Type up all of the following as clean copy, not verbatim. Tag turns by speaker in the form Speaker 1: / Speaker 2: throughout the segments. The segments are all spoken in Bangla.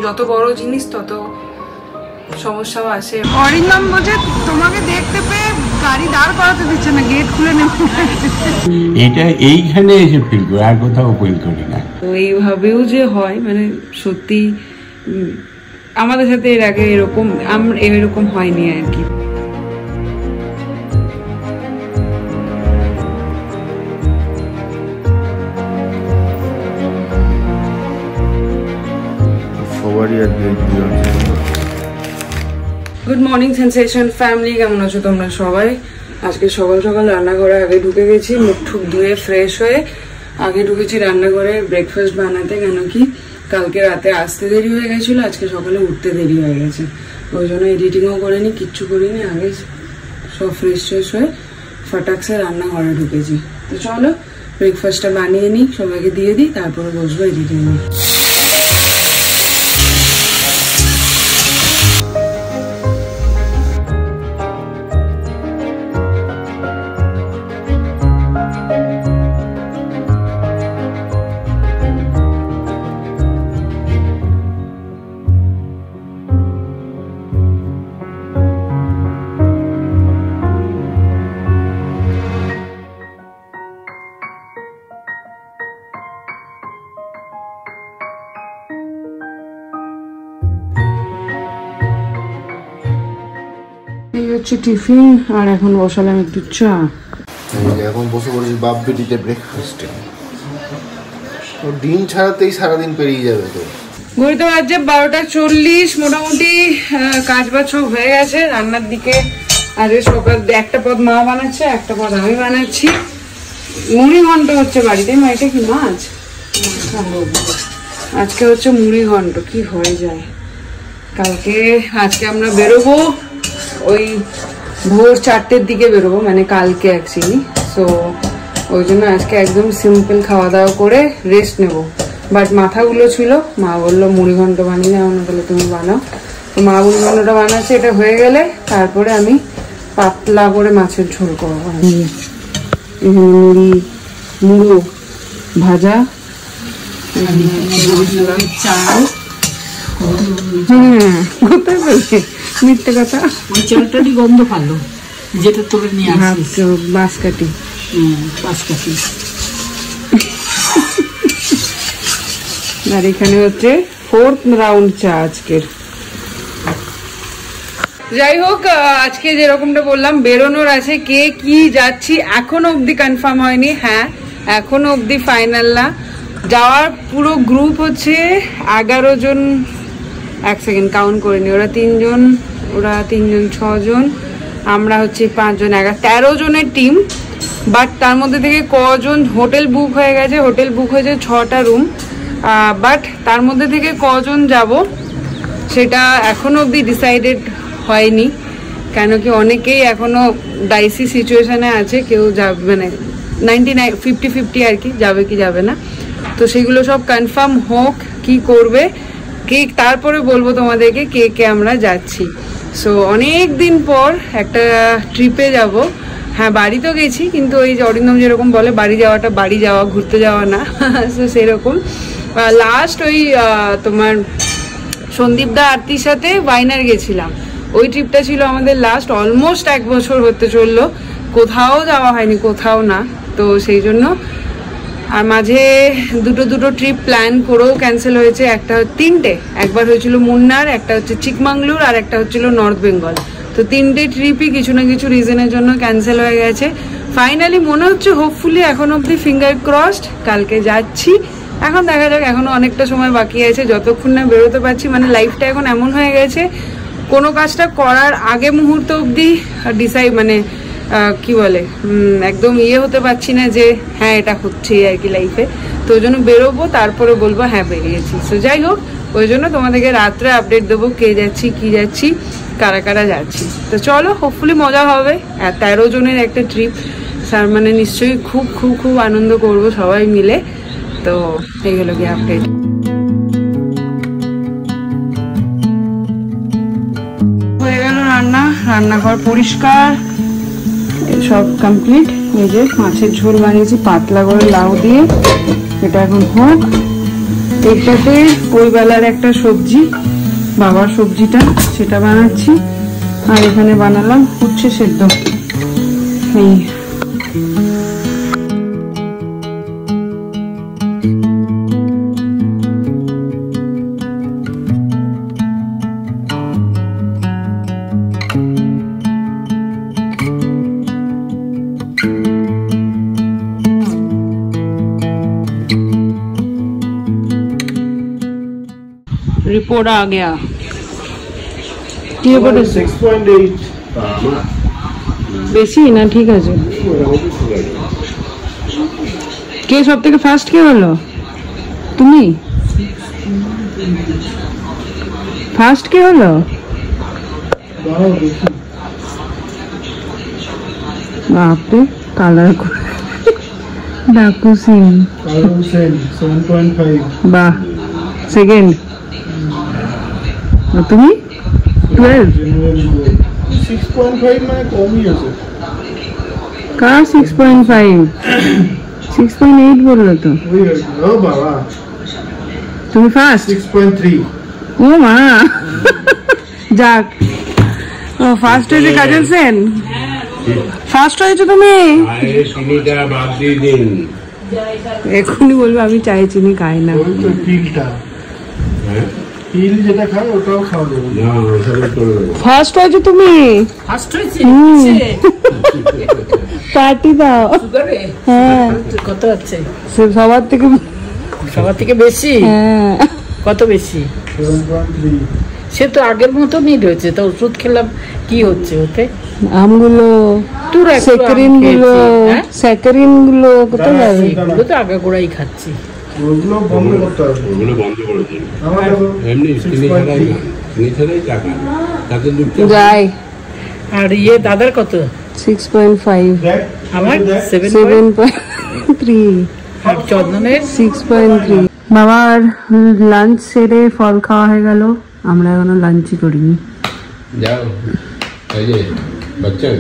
Speaker 1: যত বড় জিনিস তত সমস্যাও আসে। অরিন্দম বলছে তোমাকে দেখতে পেয়ে গাড়ি দাঁড় করাতে দিচ্ছে না, গেট খুলে নেবে।
Speaker 2: এটা এইখানে এসে ফিল করি, আর কোথাও ফিল করি না।
Speaker 1: তো এইভাবেও যে হয় মানে সত্যি আমাদের সাথে এর আগে এরকম হয়নি আর কি। গুড মর্নিং সেন্সেশন ফ্যামিলি, কেমন আছো তোমরা সবাই? আজকে সকাল সকাল রান্নাঘরে আগে ঢুকে গেছি, মুখ ঠুক ধুয়ে ফ্রেশ হয়ে আগে ঢুকেছি রান্নাঘরে ব্রেকফাস্ট বানাতে। কেন কি কালকে রাতে আসতে দেরি হয়ে গেছিলো, আজকে সকালে উঠতে দেরি হয়ে গেছে, ওই জন্য এডিটিংও করিনি, কিচ্ছু করিনি। আগে সব ফ্রেশ হয়ে ফটাকসে রান্নাঘরে ঢুকেছি। তো চলো ব্রেকফাস্টটা বানিয়ে নিই, সবাইকে দিয়ে দিই, তারপরে বসবো এডিটিং এ। এই হচ্ছে টিফিন, আর এখন বসালাম একটু চা।
Speaker 3: এখন বসে পড়েছি বাপ বেটিতে ব্রেকফাস্টে। ডিম ছাড়াতেই সারাদিন পেরিয়ে যাবে। তো
Speaker 1: ঘড়িতে বাজছে 12:40, মোটামুটি কাজ বাজ সব হয়ে গেছে। রান্নার দিকে আজকে সকাল একটা পদ মা বানাচ্ছে, একটা পদ আমি বানাচ্ছি। মুড়ি ঘন্ট হচ্ছে বাড়িতে। মা এটা কি মাছ? আজকে হচ্ছে মুড়ি ঘন্ট, কি হয়ে যায়। আজকে আমরা বেরোবো ওই ভোর 4টের দিকে বেরোবো, মানে কালকে অ্যাকচুয়ালি। সো ওই জন্য আজকে একদম সিম্পল খাওয়া দাওয়া করে রেস্ট নেবো। বাট মাথাগুলো ছিল, মা বললো মুড়ি ঘন্ট বানিয়ে নেওয়া না, তাহলে তুমি বানাও। তো মা মুড়ি ঘন্টটা বানাচ্ছে, এটা হয়ে গেলে তারপরে আমি পাতলা করে মাছের ঝোল করবো। মুড়ো ভাজা, চাল। কোথায় বলছে মিথ্যে কথা?
Speaker 4: ওই চালটারই গন্ধ ভালো, যেটা তোরে নিয়ে আসিস।
Speaker 1: বাঁশকাঠি। আর এখানে হচ্ছে 4th রাউন্ড চা আজকের। যাই হোক, আজকে যেরকমটা বললাম বেরোনোর আছে, কে কি যাচ্ছি এখনো অব্দি কনফার্ম হয়নি। হ্যাঁ, এখনো অব্দি ফাইনাল না। যাওয়ার পুরো গ্রুপ হচ্ছে 11 জন। এক সেকেন্ড কাউন্ট করে নি, ওরা 3 জন, 6 জন, আমরা হচ্ছে 5 জন, 13 জনের টিম। বাট তার মধ্যে থেকে কজন হোটেল বুক হয়ে গেছে, হোটেল বুক হয়েছে 6টা রুম। বাট তার মধ্যে থেকে কজন যাব সেটা এখনো অব্দি ডিসাইডেড হয়নি। কেন কি অনেকেই এখনো ডাইসি সিচুয়েশনে আছে, কেউ যাবে মানে 50-50 আর কি, যাবে কি যাবে না। তো সেগুলো সব কনফার্ম হোক, কি করবে কে, তারপরে বলবো তোমাদেরকে কে কে আমরা যাচ্ছি। সো অনেক দিন পর একটা ট্রিপে যাব। হ্যাঁ, বাড়ি তো গেছি, কিন্তু ওই যে অরিন্দম যেরকম বলে বাড়ি যাওয়া ঘুরতে যাওয়া না। সো সেরকম লাস্ট ওই তোমার সন্দীপদা আরতির সাথে ওয়াইনার গেছিলাম, ওই ট্রিপটা ছিল আমাদের লাস্ট। অলমোস্ট 1 বছর হতে চললো, কোথাও যাওয়া হয়নি, কোথাও না। তো সেই জন্য আর মাঝে দুটো ট্রিপ প্ল্যান করেও ক্যান্সেল হয়েছে। একটা 3টে, একবার হয়েছিল মুন্নার, একটা হচ্ছে চিকমাঙ্গলুর, আর একটা হচ্ছিল নর্থ বেঙ্গল। তো 3টে ট্রিপই কিছু না কিছু রিজনের জন্য ক্যান্সেল হয়ে গেছে। ফাইনালি মনে হচ্ছে হোপফুলি, এখন অব্দি ফিঙ্গার ক্রসড, কালকে যাচ্ছি। এখন দেখা যাক, এখনো অনেকটা সময় বাকি আছে, যতক্ষণ না বেরোতে পারছি। মানে লাইফটা এখন এমন হয়ে গেছে, কোনো কাজটা করার আগে মুহূর্ত অব্দি ডিসাইড মানে কি বলে একদম হতে পারছি না যে হ্যাঁ এটা হচ্ছে আর কি লাইফে। তো ওই জন্য বেরোবো, তারপরে বলবো হ্যাঁ বেরিয়েছি। তো যাই হোক, ওই জন্য তোমাদেরকে রাত্রে আপডেট দেবো কে যাচ্ছি, কি যাচ্ছি, কারা কারা যাচ্ছি। তো চলো, হোপফুলি মজা হবে। 13 জনের একটা ট্রিপ, স্যার মানে নিশ্চয়ই খুব খুব খুব আনন্দ করবো সবাই মিলে। তো এই হলো কি আপডেট। হয়ে গেল রান্নাঘর পরিষ্কার, সব কমপ্লিট। এই যে মাছের ঝোল বানিয়েছি পাতলা করে লাউ দিয়ে, এটা এখন হোক। এটাতে ওই বেলার একটা সবজি, বাবার সবজিটা, সেটা বানাচ্ছি। আর এখানে বানালাম উচ্ছে সেদ্ধ। এই रिपोर्ट आ गया। কি রিপোর্ট?
Speaker 3: 6.8
Speaker 1: বেশি না? ঠিক আছে। কে সব থেকে ফার্স্ট কে হলো? তুমি ফার্স্ট কে হলো? বাপরে, কালার করে ডাকু সিং।
Speaker 3: 7.5
Speaker 1: বাহ। সেকেন্ড তুমি 12।
Speaker 3: 6.5 মানে কমই আছে।
Speaker 1: কার 6.5? 6.8 বললো তো।
Speaker 3: ও বাবা,
Speaker 1: তুমি ফার্স্ট?
Speaker 3: 6.3।
Speaker 1: ও মা, যাক। ও ফার্স্ট হয়েছে কাজল সেন। ফার্স্ট হয়েছে তুমি। এখনই বলবো আমি চাই চিনি খাই না।
Speaker 3: ওই তো তিলটা, তিল যেটা খায় ওটাও খাওয়া যাবে না।
Speaker 1: ফার্স্ট হয়েছে তুমি।
Speaker 4: ফার্স্ট হয়েছে
Speaker 1: পার্টি দাও। হ্যাঁ,
Speaker 4: কত আছে?
Speaker 1: সবার থেকে
Speaker 4: বেশি।
Speaker 1: হ্যাঁ,
Speaker 4: কত বেশি?
Speaker 3: 7.3।
Speaker 4: সে তো আগের মতনই রয়েছে। তা ওষুধ খেলাম, কি হচ্ছে ওতে?
Speaker 1: আমগুলো, স্যাকারিন গুলো কোথায় যাবে?
Speaker 4: এগুলো তো আগাগোড়াই খাচ্ছি।
Speaker 3: ওগুলো বন্ধ করতে হবে।
Speaker 2: ওগুলো বন্ধ করে দিন।
Speaker 3: আমার
Speaker 2: এমনি চিনি ছাড়াই না, চিনি ছাড়াই টাকা তাতে
Speaker 1: যাই।
Speaker 4: আর দাদার কত?
Speaker 1: 6.5।
Speaker 4: আমার
Speaker 1: 7.3।
Speaker 4: আর চন্দনের
Speaker 1: 6.3। বাবার লাঞ্চ সেরে ফল খাওয়া হয়ে গেল, আমরা এখনো লাঞ্চই করিনি।
Speaker 2: যাও, এই যে বাচ্চান,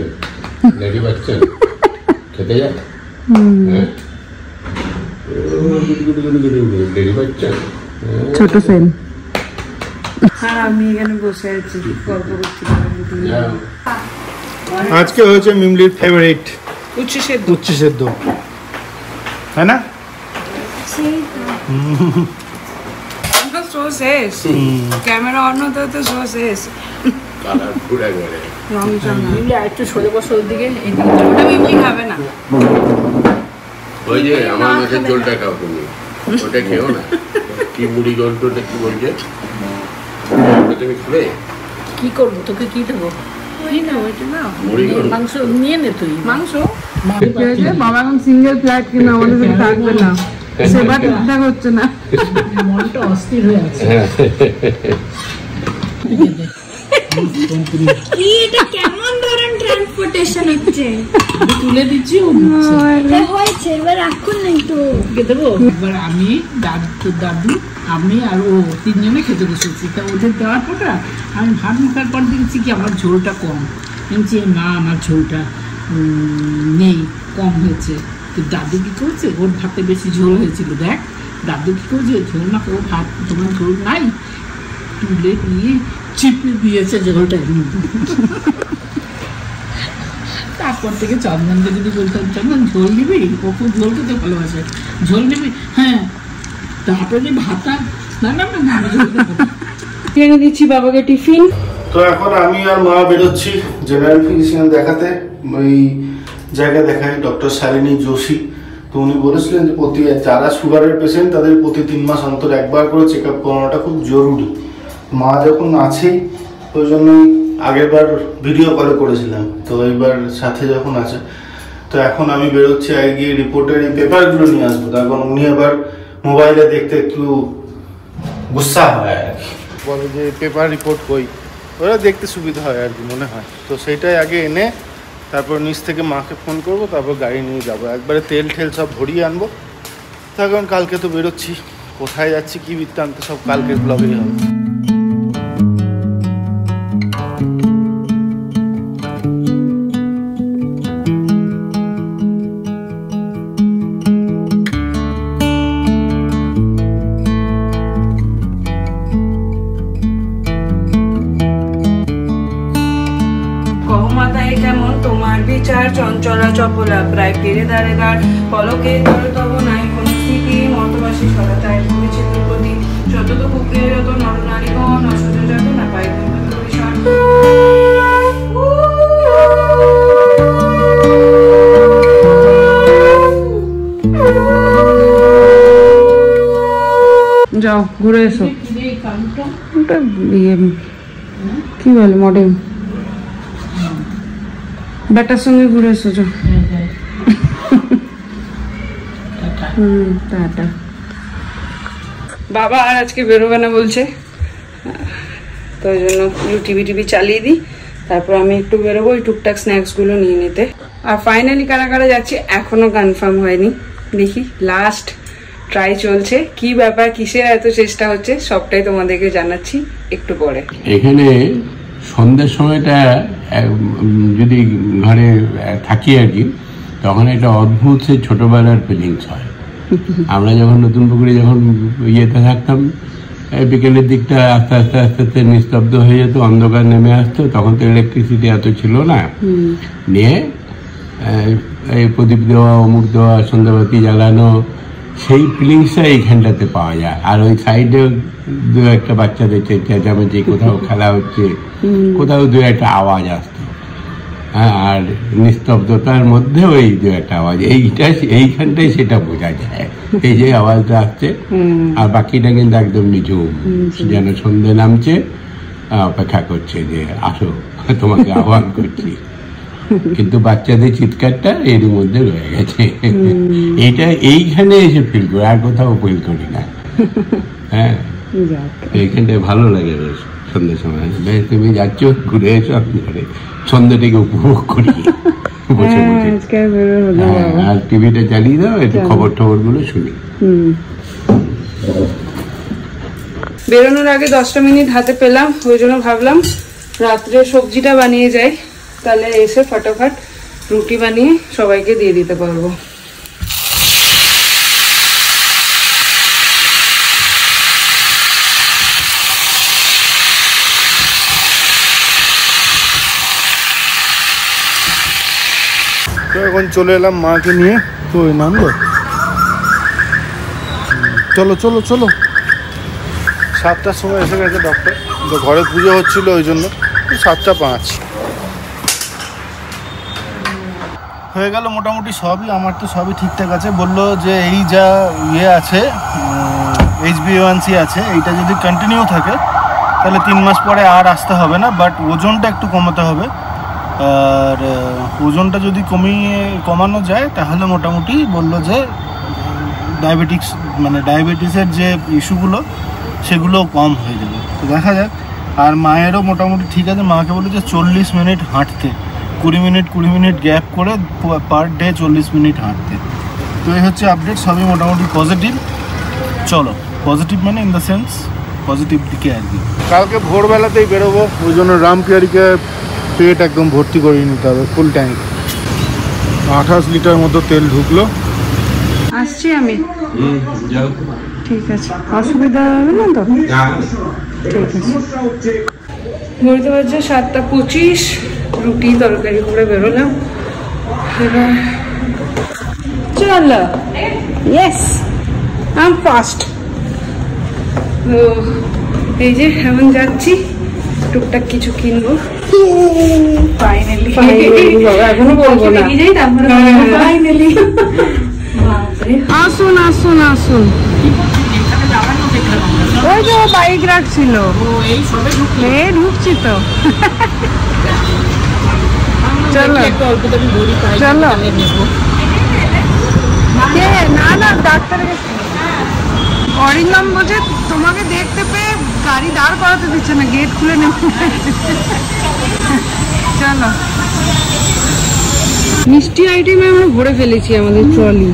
Speaker 2: লেডি বাচ্চান খেতে যা। লেডি বাচ্চান,
Speaker 1: ছোট সেন। আর আমি এখানে বসে আছি, গল্প করছি।
Speaker 2: যাও।
Speaker 3: আজকে হয়েছে মিমলির ফেভারিট
Speaker 1: উচ্ছে সেদ্ধ।
Speaker 3: উচ্ছে সেদ্ধ, তাই না?
Speaker 1: শেষ ক্যামেরা অন হতে হতে শেষ।
Speaker 2: কালার পুরা গেলে
Speaker 1: রং
Speaker 4: মিমলি আর একটু সরে বসো ওইদিকে।
Speaker 1: ওটা মিমলি খাবে না।
Speaker 2: ওই যে আমার মাছের ঝোলটা খাও তুমি, ওটা খেও না। কি মুড়ি গল্পটা কি বলছে, ওটা তুমি খাবে?
Speaker 4: কি করবো? তোকে কি দেবো?
Speaker 2: মুড়ি গল্প
Speaker 4: মাংস নিয়ে নে তুই।
Speaker 1: মাংস বাবা এখন সিঙ্গেল ফ্ল্যাট কিনা, আমাদের সাথে থাকবে না। সেবা ঠিকঠাক হচ্ছে না।
Speaker 4: মনটা অস্থির হয়ে আছে।
Speaker 5: কি এটা কেমন ধরনের ট্রান্সপোর্টেশন হচ্ছে?
Speaker 4: তুলে দিচ্ছি
Speaker 5: হয়েছে, এবার রাখুন নাই তো
Speaker 4: দেবো। এবার আমি, দাদু, আমি আর ও তিনজনে খেতে বসেছি। তা ওদের দেওয়ার পর আমি ভাত মাখার পর দেখছি কি আমার ঝোলটা কম। বলছি না, আমার ঝোলটা নেই, কম হয়েছে। তো দাদু কি করছে, ওর ভাতে বেশি ঝোল হয়েছিল। দেখ দাদু কি করছে, ঝোল না, ও ভাত তোমার ঝোল নাই, তুলে নিয়ে চিপে দিয়েছে ঝোলটা। তারপর থেকে চন্দনকে যদি বলতাম, চন্দন ঝোল নিবি, ও খুব ঝোল খেতে ভালোবাসে, ঝোল নিবি? হ্যাঁ। তারপরে ভাতটা না না না
Speaker 1: এনে দিচ্ছি বাবাকে টিফিন।
Speaker 3: তো এখন আমি আর মা বেরোচ্ছি জেনারেল ফিজিশিয়ান দেখাতে। ওই জায়গায় দেখাই ডক্টর শালিনী যোশী। তো উনি বলেছিলেন যে যারা সুগারের পেশেন্ট তাদের প্রতি 3 মাস অন্তর একবার করে চেক আপ করানোটা খুব জরুরি। মা যখন আছেই, ওই জন্যই আগের বার ভিডিও কলে করেছিলাম, তো এইবার সাথে যখন আছে, তো এখন আমি বেরোচ্ছি আগে গিয়ে রিপোর্টের এই পেপারগুলো নিয়ে আসবো। তখন উনি এবার মোবাইলে দেখতে একটু গুসা হয় আর কি, বলে যে পেপার রিপোর্ট কই, ওরা দেখতে সুবিধা হয় আর কি মনে হয়। তো সেইটাই আগে এনে তারপর নিচ থেকে মাকে ফোন করব, তারপর গাড়ি নিয়ে যাবো, একবারে তেল ঠেল সব ভরিয়ে আনবো। তখন কালকে তো বেরোচ্ছি, কোথায় যাচ্ছি কি বৃত্তান্ত সব কালকের ব্লগেই হবে।
Speaker 1: বিচার চঞ্চলা চপলা প্রায় পেরে দাঁড়ে দাঁড় পলকে তব নাই কোন স্থিতি মতবাসী সদাতায় ভুগেছে দুর্গতি যত তো কুকুরে যত নর নারীগণ অসহ্য যত না পাই ভীষণ। যাও ঘুরে এসো। ওটা কি বলে মডেল বেটার সঙ্গে ঘুরে এসো। যাও টাটা। বাবা আর আজকে বেরোবে না বলছে, তো ওই জন্য টিভি চালিয়ে দিই, তারপর আমি একটু বেরোবো ওই টুকটাক স্ন্যাক্সগুলো নিয়ে নিতে। আর ফাইনালি কারা কারা যাচ্ছি এখনো কনফার্ম হয়নি, দেখি লাস্ট ট্রাই চলছে। কি ব্যাপার, কিসের এত চেষ্টা হচ্ছে, সবটাই তোমাদেরকে জানাচ্ছি একটু পরে।
Speaker 2: এখানে সন্ধ্যের সময়টা যদি ঘরে থাকি আর কি, তখন একটা অদ্ভুত সেই ছোটবেলার ফিলিংস হয়। আমরা যখন নতুন পুকুরে যখন ইয়েতে থাকতাম, বিকেলের দিকটা আস্তে আস্তে আস্তে আস্তে নিস্তব্ধ হয়ে যেত, অন্ধকার নেমে আসতো, তখন তো ইলেকট্রিসিটি এত ছিল না, নিয়ে এই প্রদীপ দেওয়া, অমুক দেওয়া, সন্ধ্যাবাতি জ্বালানো, সেই ফিলিংসটা এইখানটাতে পাওয়া যায়। আর ওই সাইডে দু একটা বাচ্চাদের চেঁচামেচি, কোথাও খেলা হচ্ছে, কোথাও দু একটা আওয়াজ আসতো, হ্যাঁ, আর নিস্তব্ধতার মধ্যে ওই দু একটা আওয়াজ, এইখানটাই সেটা বোঝা যায়, এই যে আওয়াজটা আসছে। আর বাকিটা কিন্তু একদম নিঝুম, যেন সন্ধে নামছে, অপেক্ষা করছে যে আসো, তোমাকে আহ্বান করছি। কিন্তু বাচ্চাদের চিৎকারটা এর মধ্যে রয়ে গেছে, এটা এইখানে এসে ফিল করি, আর কোথাও ফিল করি না। হ্যাঁ, এইখানটায় ভালো লাগে বেশ সন্ধ্যের সময়। বেশ, তুমি যাচ্ছ, ঘুরে এসো, আমি ঘরে সন্ধ্যাটাকে উপভোগ করি বসে বসে। আর টিভিটা চালিয়ে দাও, একটু খবর টবর গুলো শুনি।
Speaker 1: বেরোনোর আগে 10টা মিনিট হাতে পেলাম, ওই জন্য ভাবলাম রাত্রে সবজিটা বানিয়ে যাই, তাহলে এসে ফটাফট রুটি বানিয়ে সবাইকে দিয়ে দিতে পারবো।
Speaker 3: তো এখন চলে এলাম মাকে নিয়ে, তো নামলো, চলো চলো চলো। 7টার সময় এসে গেছে ডক্টর, তো ঘরে পুজো হচ্ছিল ওই জন্য 7:05 হয়ে গেল। মোটামুটি সবই, আমার তো সবই ঠিকঠাক আছে। বললো যে এই যা ইয়ে আছে, HbA1c আছে, এইটা যদি কন্টিনিউ থাকে তাহলে 3 মাস পরে আর আসতে হবে না, বাট ওজনটা একটু কমাতে হবে। আর ওজনটা যদি কমানো যায় তাহলে মোটামুটি বললো যে ডায়াবেটিসের যে ইস্যুগুলো সেগুলো কম হয়ে যাবে। তো দেখা যাক। আর মায়েরও মোটামুটি ঠিক আছে, মাকে বলে যে 40 মিনিট হাঁটতে, 20 মিনিট গ্যাপ করে পার ডে 40 মিনিট হাঁটতে। তো এই হচ্ছে আপডেট, সবই মোটামুটি পজিটিভ। চলো, পজিটিভ মানে ইন দ্য সেন্স পজিটিভ দিকে আর কি। কালকে ভোরবেলাতেই বেরোবো, ওই জন্য রামপিয়ারিকে পেট একদম ভর্তি করে নিতে হবে, ফুল ট্যাঙ্ক। 28 লিটার মতো তেল ঢুকলো।
Speaker 1: আসছি আমি, ঠিক আছে, অসুবিধা হবে না তো? ঠিক আছে। ঘুরতে পারছে 7:25, রুটি তরকারি করে বেরোলাম। এবার চলো, ইয়েস আই এম ফাস্ট। তো এই যে এখন যাচ্ছি, টুকটাক কিছু কিনবো। ফাইনালি এখনো বলবো না, ফাইনালি। আসুন আসুন আসুন, ওই যে বাইক রাখছিল, এই ঢুকছি তো। চলো চলো। না না, ডাক্তারের অরিন্দম বলছে তোমাকে দেখতে পেয়ে গাড়ি দাঁড় করাতে দিচ্ছে না, গেট খুলে নেবে। চলো। মিষ্টি আইটেমে আমরা ভরে ফেলেছি আমাদের ট্রলি।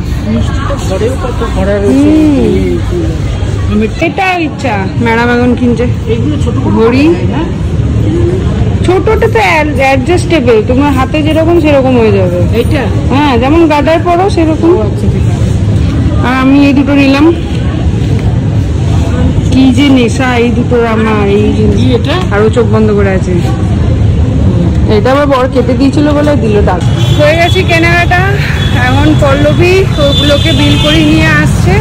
Speaker 1: এটা ইচ্ছা, ম্যাডাম এখন কিনছে ঘড়ি। ছোটটা তো অ্যাডজাস্টেবল, তোমার হাতে যেরকম সেরকম হয়ে যাবে। এইটা হ্যাঁ, যেমন গাদার পরও সেরকম। আর আমি এই দুটো নিলাম। কি যে নেশা এই দুটো আমার, এই যে আরো চোখ বন্ধ করে আছে। এটা আবার বড় কেটে দিয়েছিল বলে দিল দাগ। হয়ে গেছি কেনাকাটা, এখন পল্লবী ওগুলোকে বিল করে নিয়ে আসছে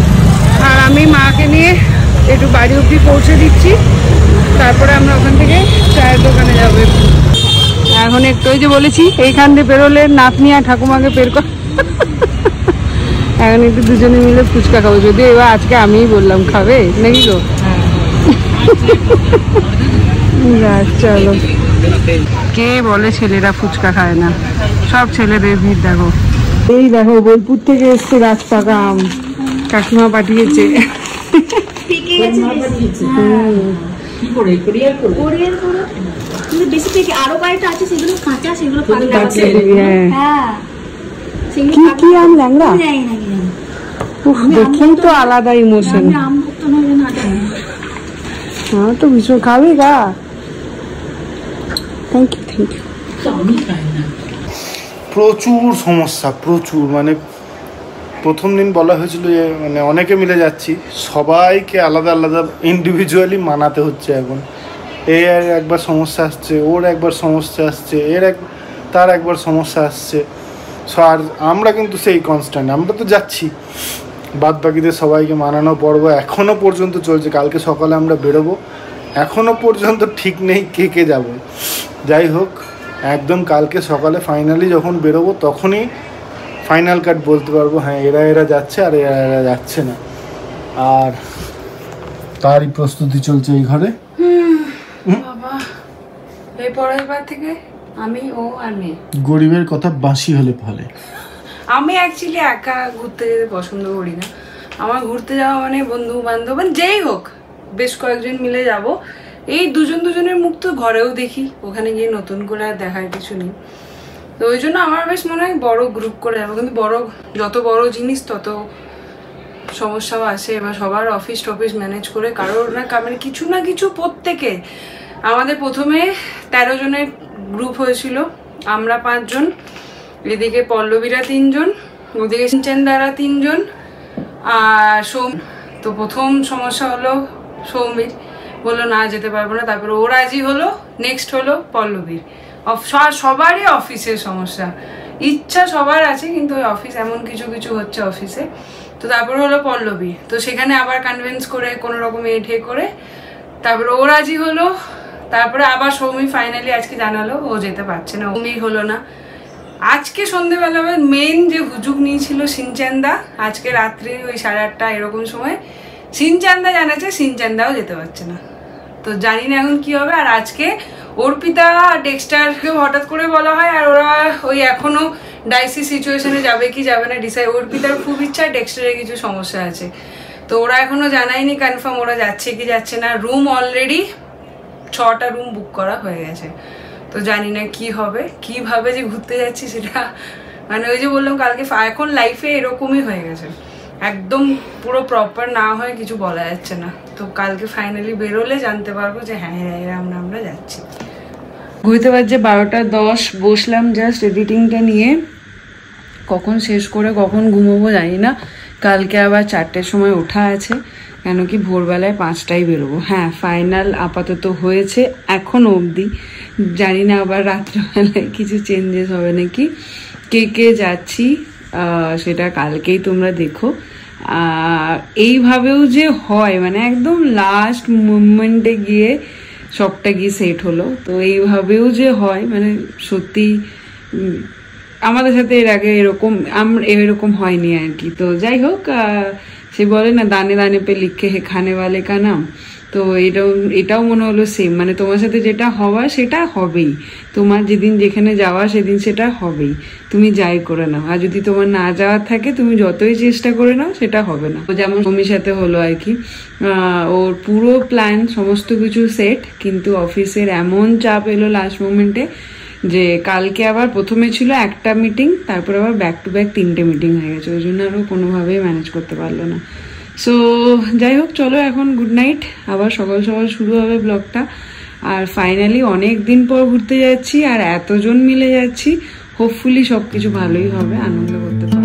Speaker 1: আর আমি মাকে নিয়ে একটু বাড়ি অবধি পৌঁছে দিচ্ছি, তারপরে আমরা ওখান থেকে চায়ের দোকানে যাবো। এখন একটু ওই যে বলেছি এইখান দিয়ে বেরোলে নাতনি আর ঠাকুমাকে বের কর, এখন একটু দুজনে মিলে ফুচকা খাবো, যদি এবার আজকে আমিই বললাম খাবে নাকি গো। চলো, কে বলে ছেলেরা ফুচকা খায় না, সব ছেলেদের ভিড় দেখো। এই দেখো বোলপুর থেকে এসছে গাছ পাকা আম, কাকিমা পাঠিয়েছে।
Speaker 5: আরো কয়েকটা আছে সেগুলো কাঁচা, সেগুলো
Speaker 1: কি আম ল্যাংড়া, দেখেই তো আলাদা ইমোশন। হ্যাঁ তো ভীষণ খাবি গা। Thank you thank you.
Speaker 3: প্রচুর সমস্যা, প্রচুর, মানে প্রথম দিন বলা হয়েছিল যে মানে অনেকে মিলে যাচ্ছি, সবাইকে আলাদা আলাদা ইন্ডিভিজুয়ালি মানাতে হচ্ছে। এখন এর একবার সমস্যা আসছে, ওর একবার সমস্যা আসছে, তার একবার সমস্যা আসছে। আর আমরা কিন্তু সেই কনস্ট্যান্ট, আমরা তো যাচ্ছি, বাদ বাকিদের সবাইকে মানানো পর্ব এখনও পর্যন্ত চলছে। কালকে সকালে আমরা বেরোবো, এখনও পর্যন্ত ঠিক নেই কে কে যাবে। যাই হোক, একদম কালকে সকালে ফাইনালি যখন বেরোবো তখনই ফাইনাল কাট বলতে পারবো, হ্যাঁ এরা যাচ্ছে আর এরা যাচ্ছে না। আর তারই প্রস্তুতি চলছে এই ঘরে।
Speaker 1: বাবা, এই পরের বার থেকে আমি, ও আর মেয়ে।
Speaker 3: গরিবের কথা বাঁশি হলে ফলে।
Speaker 1: আমি অ্যাকচুয়ালি একা ঘুরতে যেতে পছন্দ করি না। আমার ঘুরতে যাওয়া মানে বন্ধু বান্ধব মানে যেই হোক বেশ কয়েকজন মিলে যাব। এই দুজনের মুখ তো ঘরেও দেখি, ওখানে গিয়ে নতুন করে আর দেখার কিছু নেই। তো ওই জন্য আমার বেশ মনে হয় বড় গ্রুপ করে যাবো, কিন্তু যত বড় জিনিস তত সমস্যাও আসে। এবার সবার অফিস টফিস ম্যানেজ করে কারোর মানে কিছু না কিছু প্রত্যেকে। আমাদের প্রথমে 13 জনের গ্রুপ হয়েছিল, আমরা 5 জন, এদিকে পল্লবীরা 3 জন, ওদিকে সিনচেন্দারা 3 জন আর তো প্রথম সমস্যা হলো সৌমির, বললো না যেতে পারবো না। তারপরে ও রাজি হলো, নেক্সট হলো পল্লবীর। সবারই অফিসের সমস্যা, ইচ্ছা সবার আছে কিন্তু ওই অফিস এমন কিছু হচ্ছে অফিসে। তো তারপরে হলো পল্লবী, তো সেখানে আবার কনভিন্স করে কোনো রকম এঠে করে তারপরে ও রাজি হলো। তারপরে আবার সৌমি ফাইনালি আজকে জানালো ও যেতে পারছে না, সৌমি হলো না। আজকে সন্ধ্যেবেলা মেন যে হুজুগ নিয়েছিল সিনচান্দা, আজকে রাত্রি ওই 8:30 এরকম সময় সিনচান্দা জানাচ্ছে সিনচান্দাও যেতে পারছে না। তো জানি না এখন কি হবে। আর আজকে অর্পিতা ডেক্সটারকে হঠাৎ করে বলা হয়, আর ওরা ওই এখনো ডাইসি সিচুয়েশনে যাবে কি যাবে না ডিসাইড। অর্পিতার খুব ইচ্ছা, ডেক্সটারের কিছু সমস্যা আছে, তো ওরা এখনো জানায়নি কনফার্ম ওরা যাচ্ছে কি যাচ্ছে না। রুম অলরেডি 6টা রুম বুক করা হয়ে গেছে, তো জানি না কি হবে, কিভাবে যে ঘুরতে যাচ্ছি সেটা মানে ওই যে বললাম কালকে, এখন লাইফে এরকমই হয়ে গেছে, একদম পুরো প্রপার না হয় কিছু বলা যাচ্ছে না। তো কালকে ফাইনালি বেরোলে জানতে পারবো যে হ্যাঁ আমরা যাচ্ছি। ঘুরতে পারছে 12:10, বসলাম জাস্ট এডিটিংটা নিয়ে, কখন শেষ করে কখন ঘুমোবো জানি না। কালকে আবার 4টের সময় ওঠা আছে, কেন কি ভোরবেলায় 5টায় বেরোবো। হ্যাঁ ফাইনাল আপাতত হয়েছে এখনো অবধি, জানি না আবার রাত্রেবেলায় কিছু চেঞ্জেস হবে নাকি। কে যাচ্ছি সেটা কালকেই তোমরা দেখো। এইভাবেও যে হয় মানে একদম লাস্ট মুভমেন্টে গিয়ে সবটা গিয়ে সেট হলো, তো এইভাবেও যে হয় মানে সত্যি আমাদের সাথে এর আগে এরকম হয়নি আর কি। তো যাই হোক, সে বলে না দানে দানে পে লিখে হে খানে ওয়ালে কা নাম, তো এটাও মনে হলো সেম, মানে তোমার সাথে যেটা হওয়া সেটা হবেই, তোমার যেদিন যেখানে যাওয়া সেদিন সেটা হবেই, তুমি যাই করে নাও। আর যদি তোমার না যাওয়ার থাকে তুমি যতই চেষ্টা করে নাও সেটা হবে না। যেমন সৌমির সাথে হলো আর কি, ওর পুরো প্ল্যান সমস্ত কিছু সেট, কিন্তু অফিসের এমন চাপ এলো লাস্ট মোমেন্টে যে কালকে আবার প্রথমে ছিল একটা মিটিং, তারপর আবার ব্যাক টু ব্যাক 3টে মিটিং হয়ে গেছে, ওই জন্য আরও কোনোভাবেই ম্যানেজ করতে পারলো না। সো যাই হোক, চলো এখন গুড নাইট, আবার সকাল সকাল শুরু হবে ব্লগটা। আর ফাইনালি অনেক দিন পর ঘুরতে যাচ্ছি আর এতজন মিলে যাচ্ছি, হোপফুলি সব কিছু ভালোই হবে, আনন্দ করতে পারবো।